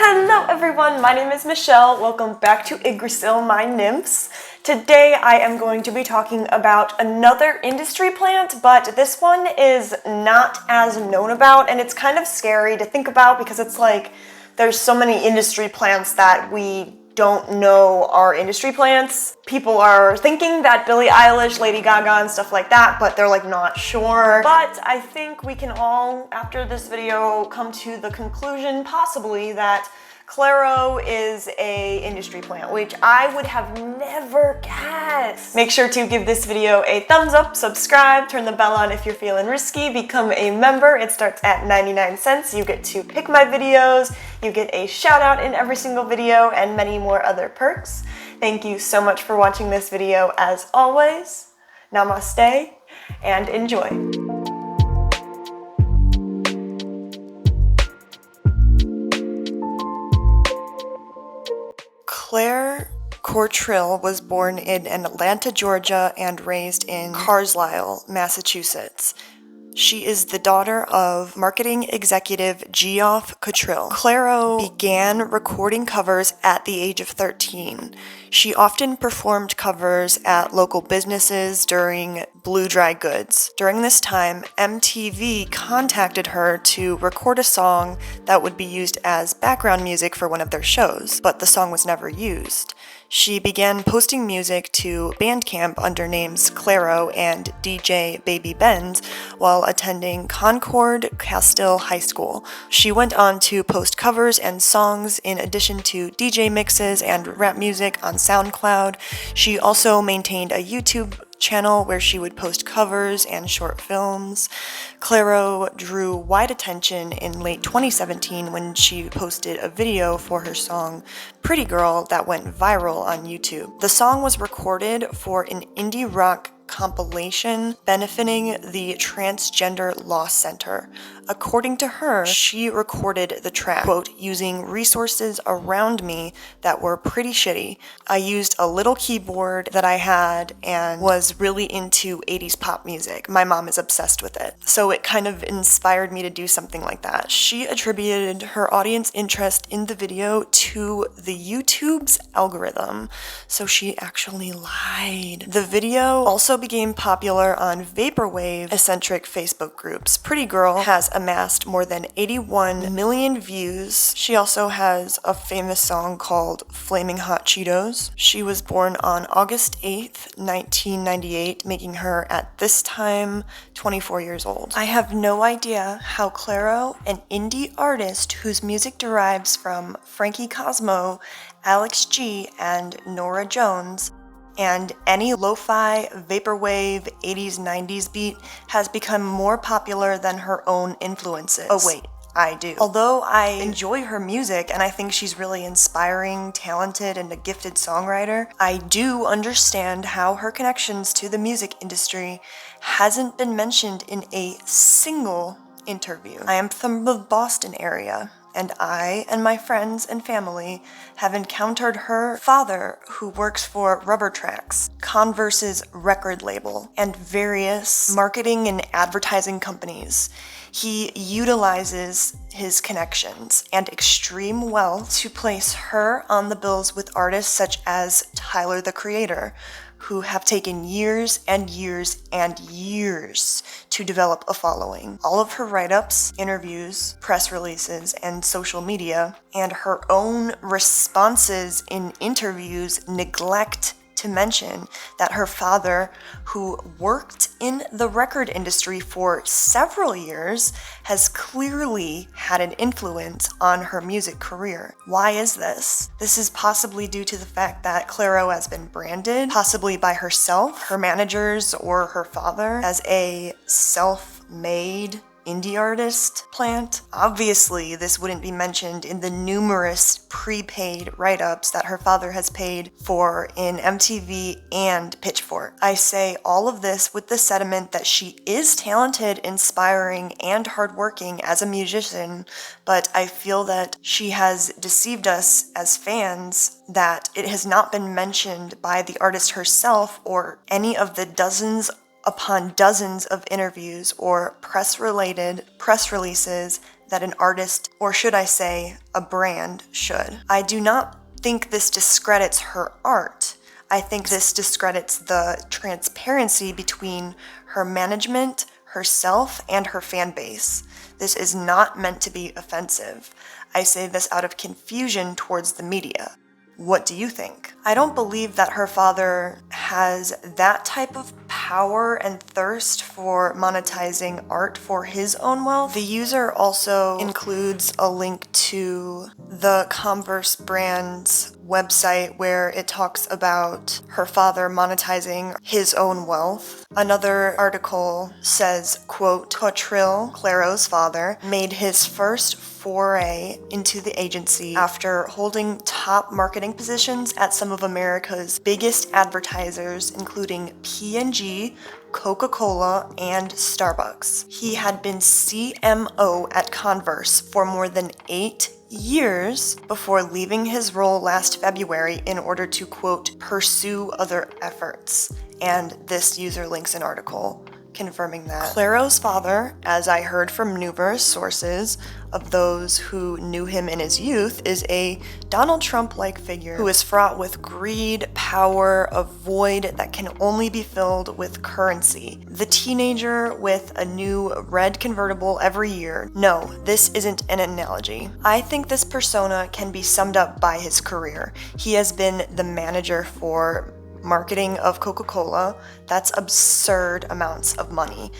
Hello everyone, my name is Michelle. Welcome back to Yggdrasil, my nymphs. Today I am going to be talking about another industry plant, but this one is not as known about, and it's kind of scary to think about because it's like there's so many industry plants that we don't know are industry plants. People are thinking that Billie Eilish, Lady Gaga, and stuff like that, but they're like not sure. But I think we can all, after this video, come to the conclusion possibly that Clairo is a industry plant, which I would have never guessed. Make sure to give this video a thumbs up, subscribe, turn the bell on if you're feeling risky, become a member. It starts at 99 cents. You get to pick my videos, you get a shout out in every single video, and many more other perks. Thank you so much for watching this video as always. Namaste and enjoy. Claire Cortrill was born in Atlanta, Georgia, and raised in Carlisle, Massachusetts. She is the daughter of marketing executive Geoff Cottrill. Clairo began recording covers at the age of 13. She often performed covers at local businesses during Blue Dry Goods. During this time, MTV contacted her to record a song that would be used as background music for one of their shows, but the song was never used. She began posting music to Bandcamp under names Clairo and DJ Baby Benz while attending Concord Castile High School. She went on to post covers and songs in addition to DJ mixes and rap music on SoundCloud. She also maintained a YouTube channel where she would post covers and short films. Clairo drew wide attention in late 2017 when she posted a video for her song Pretty Girl that went viral on YouTube. The song was recorded for an indie rock compilation benefiting the Transgender Law Center. According to her, she recorded the track, quote, using resources around me that were pretty shitty. I used a little keyboard that I had and was really into 80s pop music. My mom is obsessed with it. So it kind of inspired me to do something like that. She attributed her audience interest in the video to the YouTube's algorithm. So she actually lied. The video also became popular on vaporwave eccentric Facebook groups. Pretty Girl has amassed more than 81 million views. She also has a famous song called Flaming Hot Cheetos. She was born on August 8th, 1998, making her at this time 24 years old. I have no idea how Clairo, an indie artist whose music derives from Frankie Cosmo, Alex G, and Nora Jones, and any lo-fi, vaporwave, 80s, 90s beat has become more popular than her own influences. Oh wait, I do. Although I enjoy her music and I think she's really inspiring, talented, and a gifted songwriter, I do understand how her connections to the music industry hasn't been mentioned in a single interview. I am from the Boston area, and I and my friends and family have encountered her father, who works for Rubber Tracks, Converse's record label, and various marketing and advertising companies. He utilizes his connections and extreme wealth to place her on the bills with artists such as Tyler, the Creator, who have taken years and years and years to develop a following. All of her write-ups, interviews, press releases, and social media, and her own responses in interviews neglect to mention that her father, who worked in the record industry for several years, has clearly had an influence on her music career. Why is this? This is possibly due to the fact that Clairo has been branded, possibly by herself, her managers, or her father, as a self-made indie artist plant. Obviously, this wouldn't be mentioned in the numerous prepaid write-ups that her father has paid for in MTV and Pitchfork. I say all of this with the sentiment that she is talented, inspiring, and hardworking as a musician, but I feel that she has deceived us as fans, that it has not been mentioned by the artist herself or any of the dozens upon dozens of interviews or press releases that an artist, or should I say, a brand, should. I do not think this discredits her art. I think this discredits the transparency between her management, herself, and her fan base. This is not meant to be offensive. I say this out of confusion towards the media. What do you think? I don't believe that her father has that type of power and thirst for monetizing art for his own wealth. The user also includes a link to the Converse brand's website where it talks about her father monetizing his own wealth. Another article says, quote, Clairo's father, made his first foray into the agency after holding top marketing positions at some of America's biggest advertisers, including P&G, Coca-Cola, and Starbucks. He had been CMO at Converse for more than 8 years before leaving his role last February in order to, quote, pursue other efforts. And this user links an article confirming that. Clairo's father, as I heard from numerous sources of those who knew him in his youth, is a Donald Trump-like figure who is fraught with greed, power, a void that can only be filled with currency. The teenager with a new red convertible every year. No, this isn't an analogy. I think this persona can be summed up by his career. He has been the manager for marketing of Coca-Cola. That's absurd amounts of money.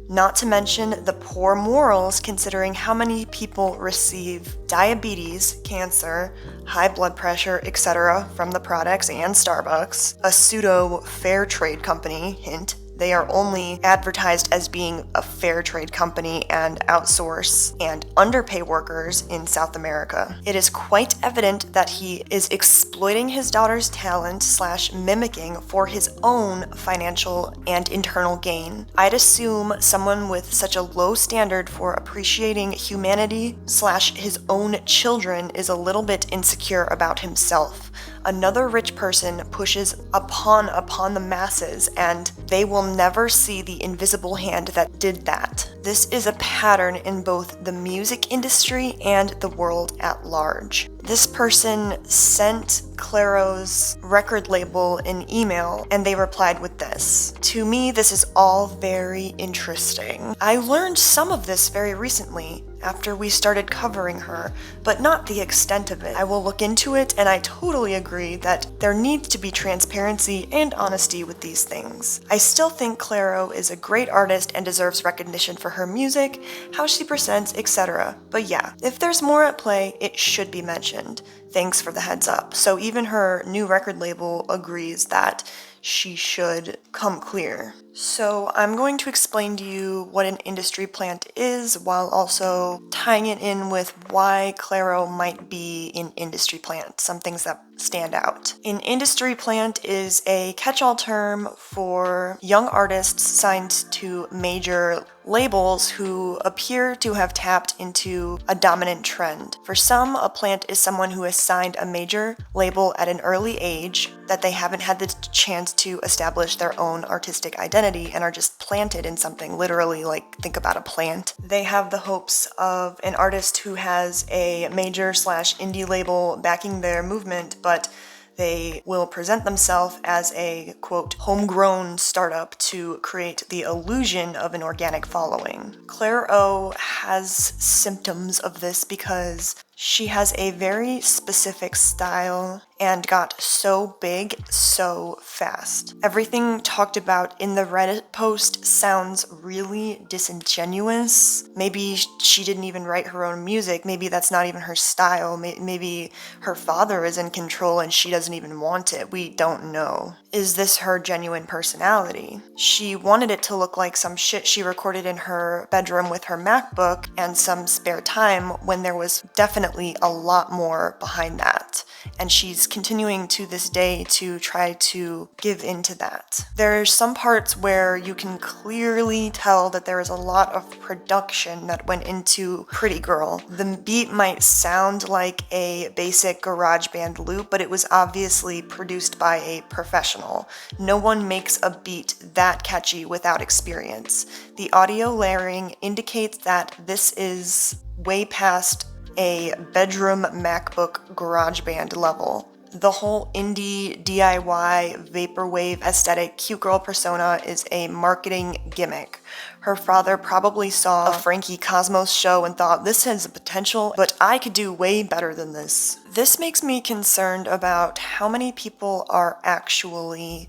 Not to mention the poor morals considering how many people receive diabetes, cancer, high blood pressure, etc. from the products and Starbucks, a pseudo fair trade company, hint. They are only advertised as being a fair trade company and outsource and underpay workers in South America. It is quite evident that he is exploiting his daughter's talent / mimicking for his own financial and internal gain. I'd assume someone with such a low standard for appreciating humanity / his own children is a little bit insecure about himself. Another rich person pushes upon the masses, and they will never see the invisible hand that did that. This is a pattern in both the music industry and the world at large. This person sent Clairo's record label an email, and they replied with this. To me, this is all very interesting. I learned some of this very recently after we started covering her, but not the extent of it. I will look into it, and I totally agree that there needs to be transparency and honesty with these things. I still think Clairo is a great artist and deserves recognition for her music, how she presents, etc. But yeah, if there's more at play, it should be mentioned. Thanks for the heads up. So even her new record label agrees that she should come clear. So I'm going to explain to you what an industry plant is while also tying it in with why Clairo might be an industry plant, some things that stand out. An industry plant is a catch-all term for young artists signed to major labels who appear to have tapped into a dominant trend. For some, a plant is someone who has signed a major label at an early age that they haven't had the chance to establish their own artistic identity and are just planted in something, literally, like think about a plant. They have the hopes of an artist who has a major / indie label backing their movement, but they will present themselves as a, quote, homegrown startup to create the illusion of an organic following. Clairo has symptoms of this because she has a very specific style and got so big so fast. Everything talked about in the Reddit post sounds really disingenuous. Maybe she didn't even write her own music. Maybe that's not even her style. Maybe her father is in control and she doesn't even want it. We don't know. Is this her genuine personality? She wanted it to look like some shit she recorded in her bedroom with her MacBook and some spare time when there was definitely a lot more behind that. and she's continuing to this day to try to give into that. There's some parts where you can clearly tell that there is a lot of production that went into Pretty Girl. The beat might sound like a basic garage band loop, but it was obviously produced by a professional. No one makes a beat that catchy without experience. The audio layering indicates that this is way past a bedroom MacBook GarageBand level. The whole indie, DIY, vaporwave aesthetic cute girl persona is a marketing gimmick. Her father probably saw a Frankie Cosmos show and thought, this has the potential, but I could do way better than this. This makes me concerned about how many people are actually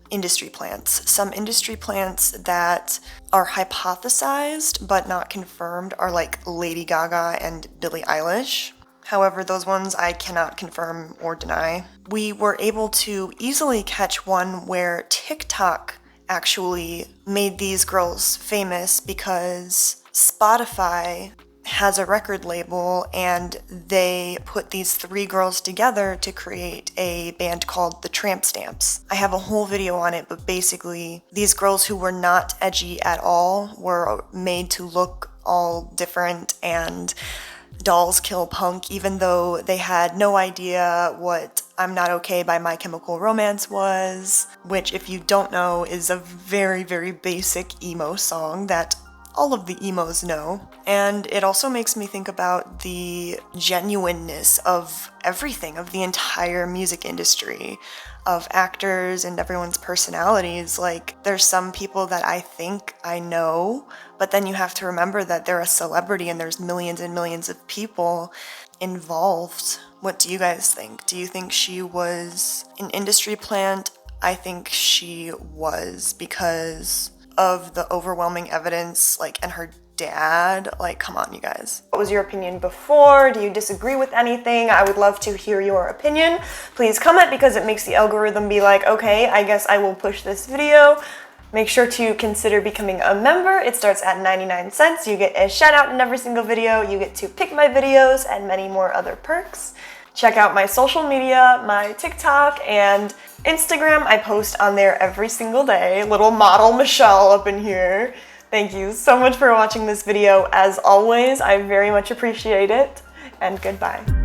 industry plants. Some industry plants that are hypothesized but not confirmed are like Lady Gaga and Billie Eilish. However, those ones I cannot confirm or deny. We were able to easily catch one where TikTok actually made these girls famous because Spotify has a record label and they put these 3 girls together to create a band called the Tramp Stamps. I have a whole video on it, but basically these girls who were not edgy at all were made to look all different and dolls kill punk, even though they had no idea what I'm Not Okay by My Chemical Romance was, which, if you don't know, is a very, very basic emo song that all of the emos know. And it also makes me think about the genuineness of everything, of the entire music industry, of actors and everyone's personalities. Like, there's some people that I think I know, but then you have to remember that they're a celebrity and there's millions and millions of people involved. What do you guys think? Do you think she was an industry plant? I think she was, because of the overwhelming evidence, like, and her dad. Like, come on, you guys. What was your opinion before? Do you disagree with anything? I would love to hear your opinion. Please comment, because it makes the algorithm be like, okay, I guess I will push this video. Make sure to consider becoming a member. It starts at 99 cents. You get a shout out in every single video. You get to pick my videos and many more other perks. Check out my social media, my TikTok and Instagram. I post on there every single day. Little model Michelle up in here. Thank you so much for watching this video. As always, I very much appreciate it, and goodbye.